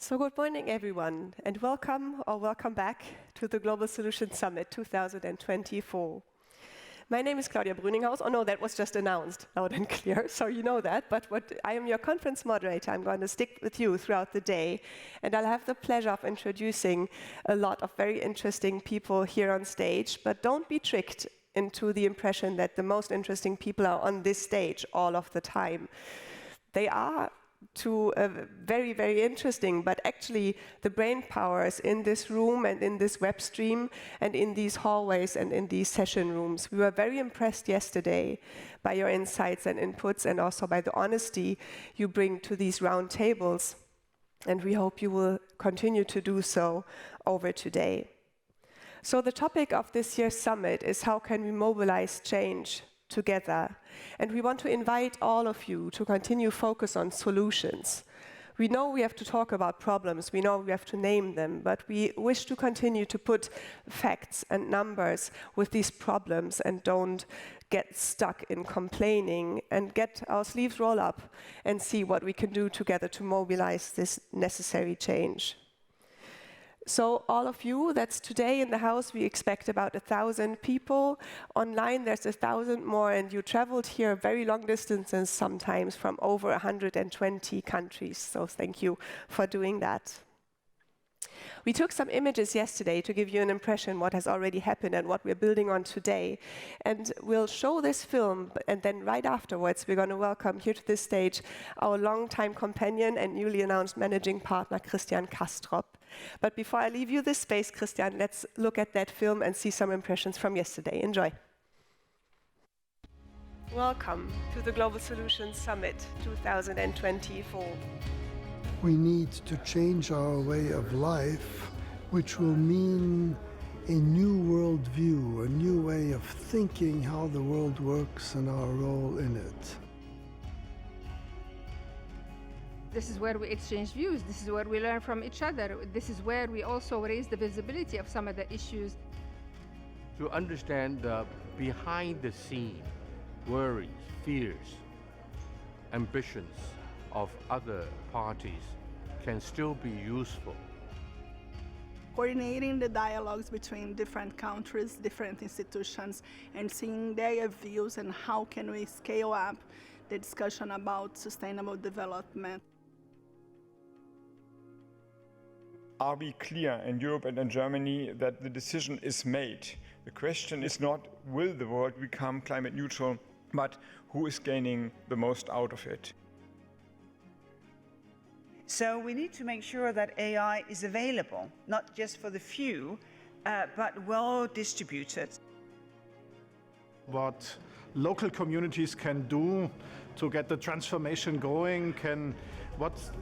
So good morning, everyone, and welcome or welcome back to the Global Solutions Summit 2024. My name is Claudia Brüninghaus. Oh no, that was just announced loud and clear, so you know that. But I am your conference moderator. I'm going to stick with you throughout the day, and I'll have the pleasure of introducing a lot of very interesting people here on stage. But don't be tricked into the impression that the most interesting people are on this stage all of the time. They are very, very interesting, but actually the brain power is in this room and in this web stream and in these hallways and in these session rooms. We were very impressed yesterday by your insights and inputs and also by the honesty you bring to these round tables, and we hope you will continue to do so over today. So the topic of this year's summit is how can we mobilize change together, and we want to invite all of you to continue focus on solutions. We know we have to talk about problems, we know we have to name them, but we wish to continue to put facts and numbers with these problems and don't get stuck in complaining, and get our sleeves rolled up and see what we can do together to mobilize this necessary change. So all of you, that's today in the house, we expect about 1,000 people. Online there's 1,000 more, and you traveled here very long distances sometimes from over 120 countries. So thank you for doing that. We took some images yesterday to give you an impression what has already happened and what we're building on today. And we'll show this film, and then right afterwards we're going to welcome here to this stage our longtime companion and newly announced managing partner, Christian Kastrop. But before I leave you this space, Christian, let's look at that film and see some impressions from yesterday. Enjoy. Welcome to the Global Solutions Summit 2024. We need to change our way of life, which will mean a new worldview, a new way of thinking how the world works and our role in it. This is where we exchange views. This is where we learn from each other. This is where we also raise the visibility of some of the issues. To understand the behind-the-scene worries, fears, ambitions of other parties can still be useful. Coordinating the dialogues between different countries, different institutions, and seeing their views and how can we scale up the discussion about sustainable development. Are we clear in Europe and in Germany that the decision is made? The question is not, will the world become climate neutral, but who is gaining the most out of it? So we need to make sure that AI is available, not just for the few, but well distributed. What local communities can do to get the transformation going,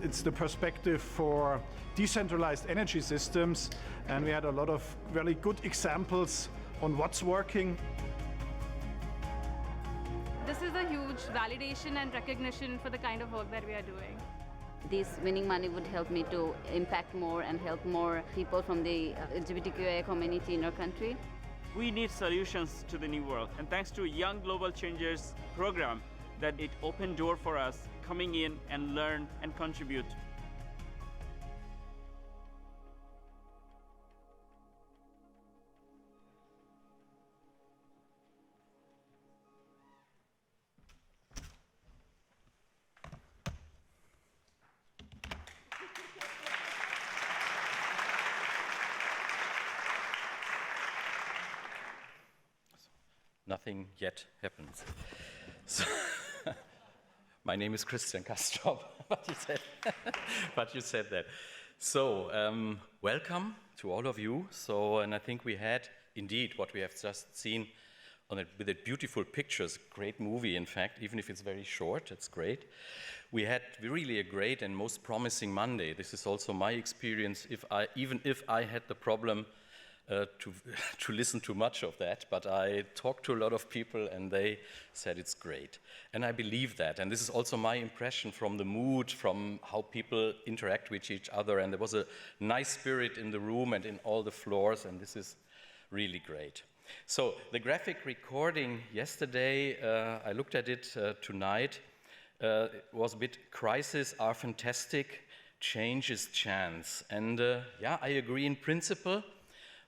it's the perspective for decentralized energy systems, and we had a lot of really good examples on what's working. This is a huge validation and recognition for the kind of work that we are doing. This winning money would help me to impact more and help more people from the LGBTQIA community in our country. We need solutions to the new world, and thanks to Young Global Changers program, that it opened door for us coming in and learn and contribute. Nothing yet happens. So my name is Christian Kastrop, but you said that. So welcome to all of you. And I think we had indeed what we have just seen with the beautiful pictures, great movie in fact, even if it's very short, it's great. We had really a great and most promising Monday. This is also my experience, even if I had the problem to listen to much of that, but I talked to a lot of people and they said it's great. And I believe that. And this is also my impression from the mood, from how people interact with each other. And there was a nice spirit in the room and in all the floors, and this is really great. So the graphic recording yesterday, I looked at it tonight, was a bit crises are fantastic, change is chance. And yeah, I agree in principle,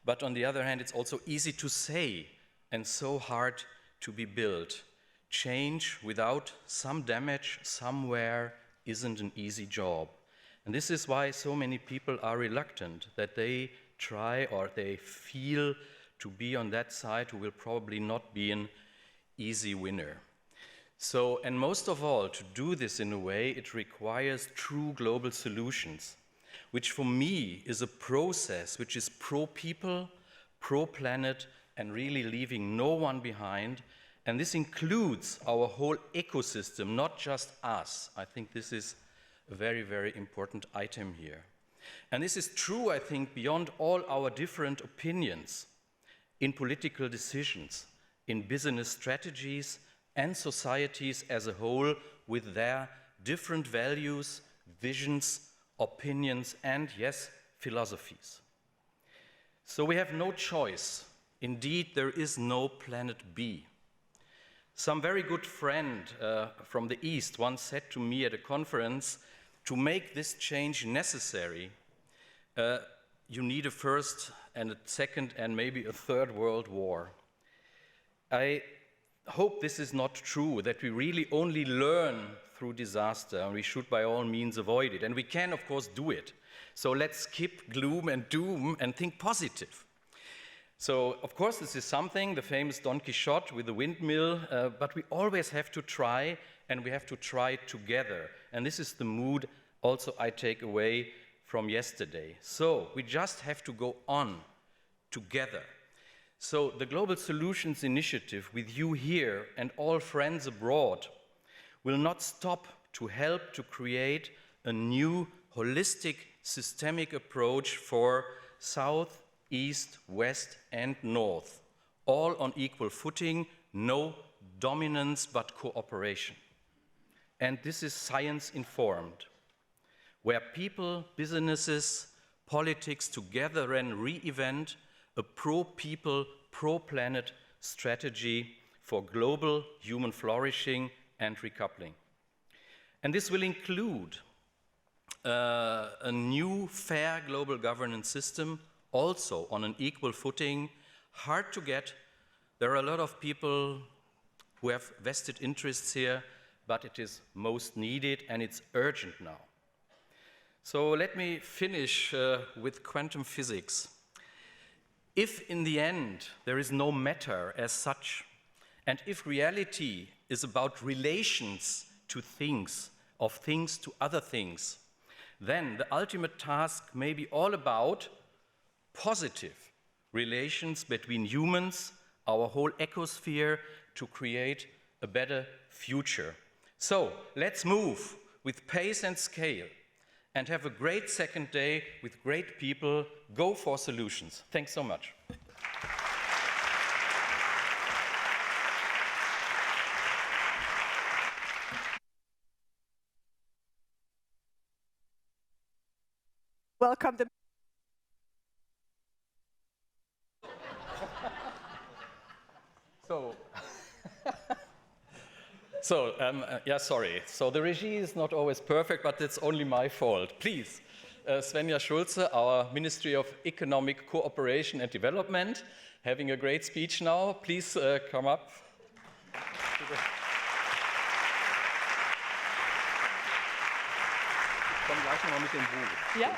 but on the other hand, it's also easy to say and so hard to be built. Change without some damage somewhere isn't an easy job. And this is why so many people are reluctant, that they try or they feel to be on that side who will probably not be an easy winner. So, and most of all, to do this in a way, it requires true global solutions, which for me is a process which is pro-people, pro-planet, and really leaving no one behind. And this includes our whole ecosystem, not just us. I think this is a very, very important item here. And this is true, I think, beyond all our different opinions in political decisions, in business strategies, and societies as a whole with their different values, visions, opinions, and, yes, philosophies. So we have no choice. Indeed, there is no planet B. Some very good friend from the East once said to me at a conference, to make this change necessary, you need a first and a second and maybe a third world war. I hope this is not true, that we really only learn through disaster, and we should by all means avoid it. And we can, of course, do it. So let's skip gloom and doom and think positive. So, of course, this is something, the famous Don Quixote with the windmill, but we always have to try, and we have to try together. And this is the mood also I take away from yesterday. So we just have to go on together. So the Global Solutions Initiative with you here and all friends abroad will not stop to help to create a new holistic systemic approach for South, East, West and North, all on equal footing, no dominance but cooperation. And this is science-informed, where people, businesses, politics together and re-event a pro-people, pro-planet strategy for global human flourishing and recoupling. And this will include a new fair global governance system, also on an equal footing, hard to get. There are a lot of people who have vested interests here, but it is most needed and it's urgent now. So let me finish with quantum physics. If in the end there is no matter as such, and if reality is about relations to things, of things to other things, then the ultimate task may be all about positive relations between humans, our whole ecosphere, to create a better future. So let's move with pace and scale and have a great second day with great people. Go for solutions. Thanks so much. Welcome. Yeah, sorry. So the regie is not always perfect, but it's only my fault. Please, Svenja Schulze, our Ministry of Economic Cooperation and Development, having a great speech now. Please come up. Komm gleich noch mit dem Buch. Yeah.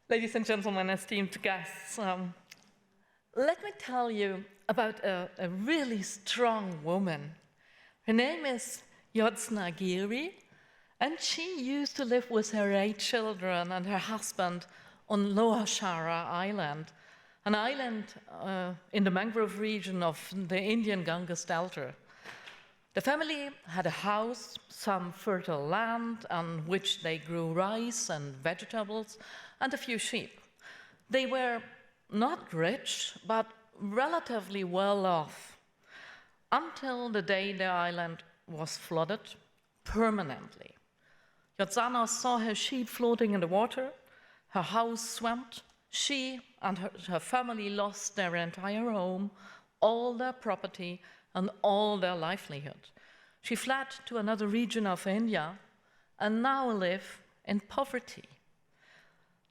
Ladies and gentlemen, esteemed guests, let me tell you about a really strong woman. Her name is Yodsna Giri, and she used to live with her 8 children and her husband on Lower Shara Island, an island in the mangrove region of the Indian Ganges Delta. The family had a house, some fertile land on which they grew rice and vegetables, and a few sheep. They were not rich, but relatively well off, until the day the island was flooded permanently. Yodsana saw her sheep floating in the water, her house swamped, she and her family lost their entire home, all their property, and all their livelihood. She fled to another region of India and now lives in poverty.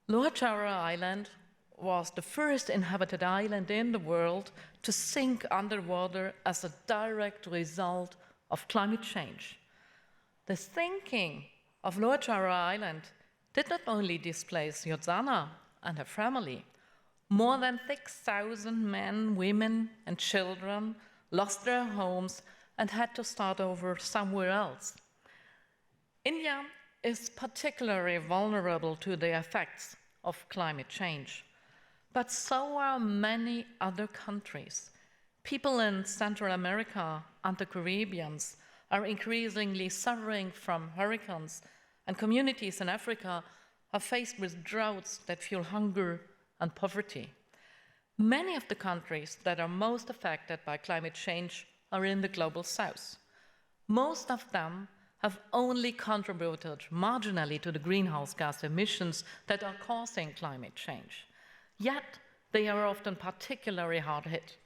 Lower Java Island was the first inhabited island in the world to sink underwater as a direct result of climate change. The sinking of Lower Java Island did not only displace Yodzana and her family. More than 6,000 men, women, and children lost their homes and had to start over somewhere else. India is particularly vulnerable to the effects of climate change, but so are many other countries. People in Central America and the Caribbean are increasingly suffering from hurricanes, and communities in Africa are faced with droughts that fuel hunger and poverty. Many of the countries that are most affected by climate change are in the global south. Most of them have only contributed marginally to the greenhouse gas emissions that are causing climate change. Yet, they are often particularly hard hit.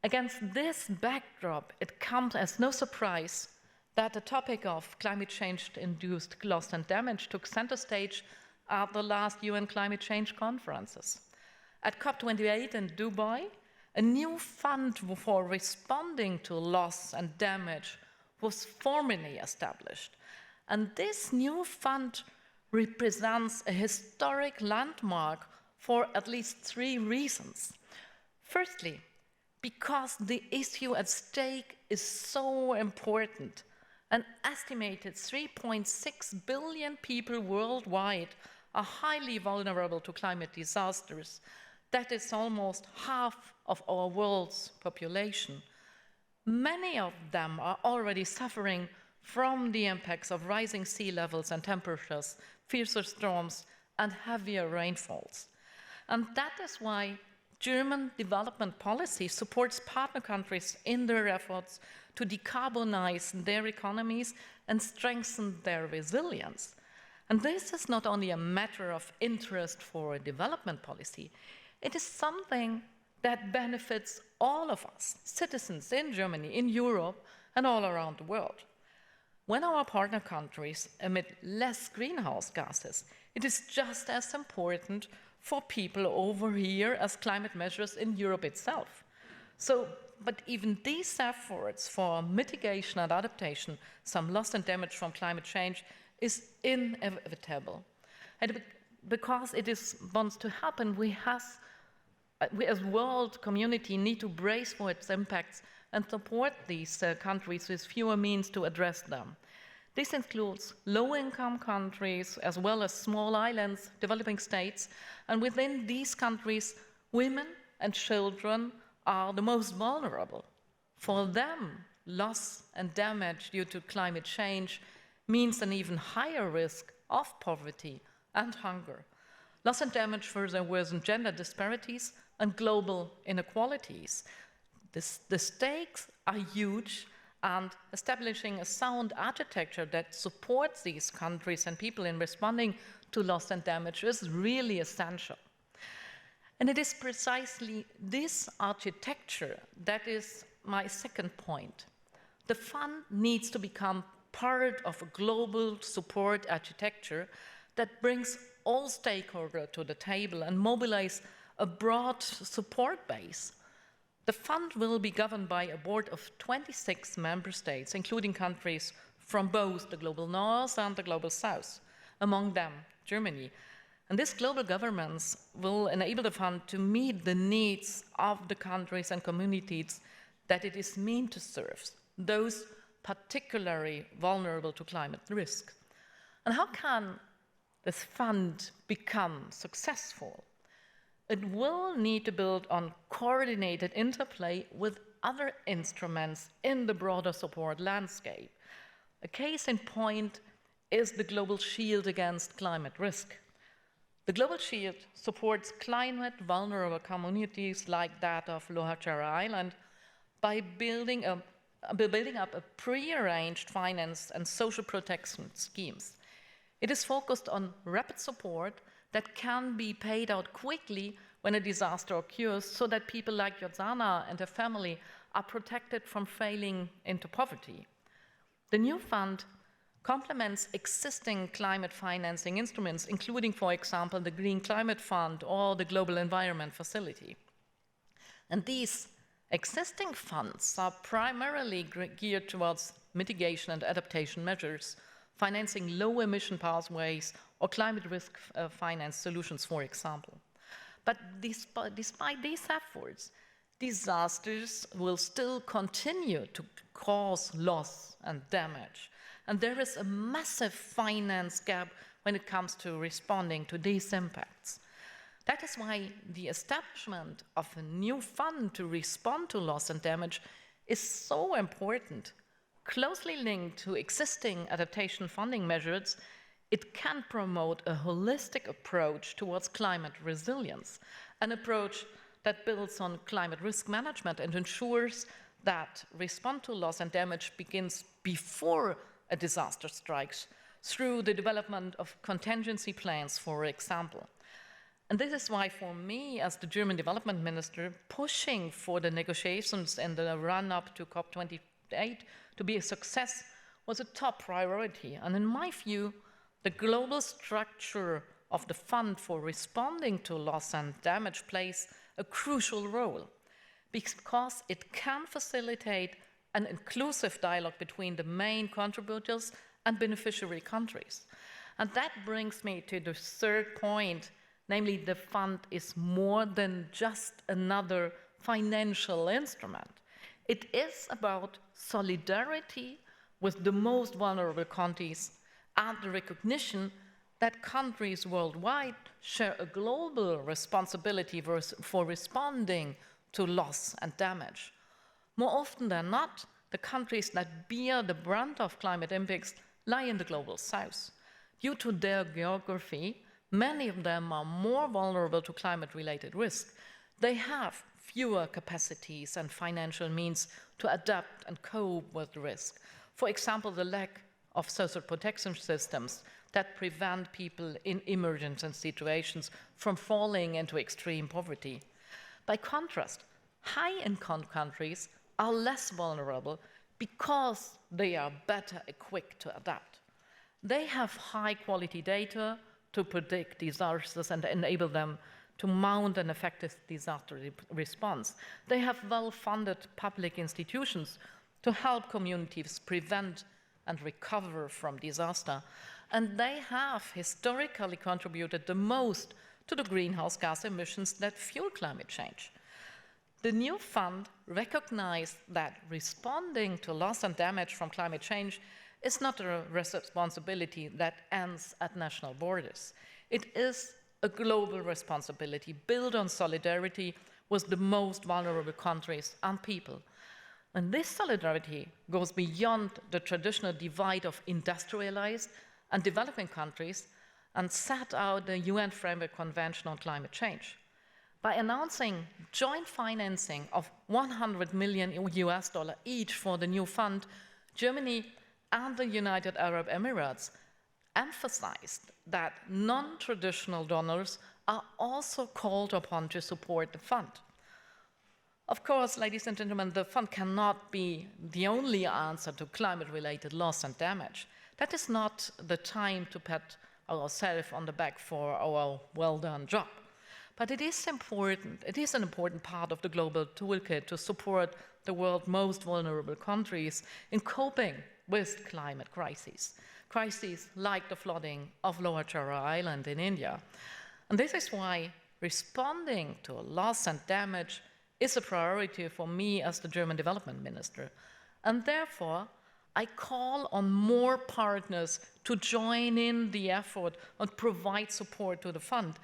Against this backdrop, it comes as no surprise that the topic of climate change-induced loss and damage took center stage at the last UN climate change conferences. At COP28 in Dubai, a new fund for responding to loss and damage was formally established. And this new fund represents a historic landmark for at least 3 reasons. Firstly, because the issue at stake is so important. An estimated 3.6 billion people worldwide are highly vulnerable to climate disasters. That is almost half of our world's population. Many of them are already suffering from the impacts of rising sea levels and temperatures, fiercer storms, and heavier rainfalls. And that is why German development policy supports partner countries in their efforts to decarbonize their economies and strengthen their resilience. And this is not only a matter of interest for development policy, it is something that benefits all of us, citizens in Germany, in Europe, and all around the world. When our partner countries emit less greenhouse gases, it is just as important for people over here as climate measures in Europe itself. But even these efforts for mitigation and adaptation, some loss and damage from climate change, is inevitable. And because it wants to happen, we as world community need to brace for its impacts and support these countries with fewer means to address them. This includes low-income countries as well as small islands, developing states, and within these countries, women and children are the most vulnerable. For them, loss and damage due to climate change means an even higher risk of poverty and hunger. Loss and damage further worsen gender disparities and global inequalities. The stakes are huge, and establishing a sound architecture that supports these countries and people in responding to loss and damage is really essential. And it is precisely this architecture that is my second point. The fund needs to become part of a global support architecture that brings all stakeholders to the table and mobilize a broad support base. The fund will be governed by a board of 26 member states, including countries from both the global north and the global south, among them Germany. And this global governance will enable the fund to meet the needs of the countries and communities that it is meant to serve, those particularly vulnerable to climate risk. And how can this fund become successful? It will need to build on coordinated interplay with other instruments in the broader support landscape. A case in point is the Global Shield against climate risk. The Global Shield supports climate-vulnerable communities like that of Lower Java Island by building up a pre-arranged finance and social protection schemes. It is focused on rapid support that can be paid out quickly when a disaster occurs, so that people like Yodzana and her family are protected from falling into poverty. The new fund complements existing climate financing instruments, including, for example, the Green Climate Fund or the Global Environment Facility. And these existing funds are primarily geared towards mitigation and adaptation measures, financing low-emission pathways or climate risk finance solutions, for example. But despite these efforts, disasters will still continue to cause loss and damage. And there is a massive finance gap when it comes to responding to these impacts. That is why the establishment of a new fund to respond to loss and damage is so important. Closely linked to existing adaptation funding measures, it can promote a holistic approach towards climate resilience, an approach that builds on climate risk management and ensures that response to loss and damage begins before a disaster strikes, through the development of contingency plans, for example. And this is why, for me, as the German development minister, pushing for the negotiations in the run-up to COP28 to be a success was a top priority. And in my view, the global structure of the fund for responding to loss and damage plays a crucial role, because it can facilitate an inclusive dialogue between the main contributors and beneficiary countries. And that brings me to the third point, namely the fund is more than just another financial instrument. It is about solidarity with the most vulnerable countries and the recognition that countries worldwide share a global responsibility for responding to loss and damage. More often than not, the countries that bear the brunt of climate impacts lie in the global south. Due to their geography, many of them are more vulnerable to climate-related risk. They have fewer capacities and financial means to adapt and cope with risk. For example, the lack of social protection systems that prevent people in emergency situations from falling into extreme poverty. By contrast, high-income countries are less vulnerable because they are better equipped to adapt. They have high-quality data to predict disasters and enable them to mount an effective disaster response. They have well-funded public institutions to help communities prevent and recover from disaster. And they have historically contributed the most to the greenhouse gas emissions that fuel climate change. The new fund recognized that responding to loss and damage from climate change is not a responsibility that ends at national borders. It is a global responsibility built on solidarity with the most vulnerable countries and people. And this solidarity goes beyond the traditional divide of industrialized and developing countries and set out the UN Framework Convention on Climate Change. By announcing joint financing of $100 million each for the new fund, Germany and the United Arab Emirates emphasized that non-traditional donors are also called upon to support the fund. Of course, ladies and gentlemen, the fund cannot be the only answer to climate-related loss and damage. That is not the time to pat ourselves on the back for our well-done job. But it is important, it is an important part of the global toolkit to support the world's most vulnerable countries in coping with climate crises like the flooding of Lower Jura Island in India. And this is why responding to loss and damage is a priority for me as the German development minister. And therefore, I call on more partners to join in the effort and provide support to the fund,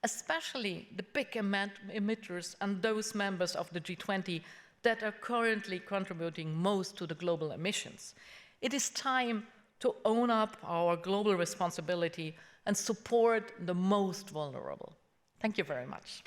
especially the big emitters and those members of the G20 that are currently contributing most to the global emissions. It is time to own up our global responsibility and support the most vulnerable. Thank you very much.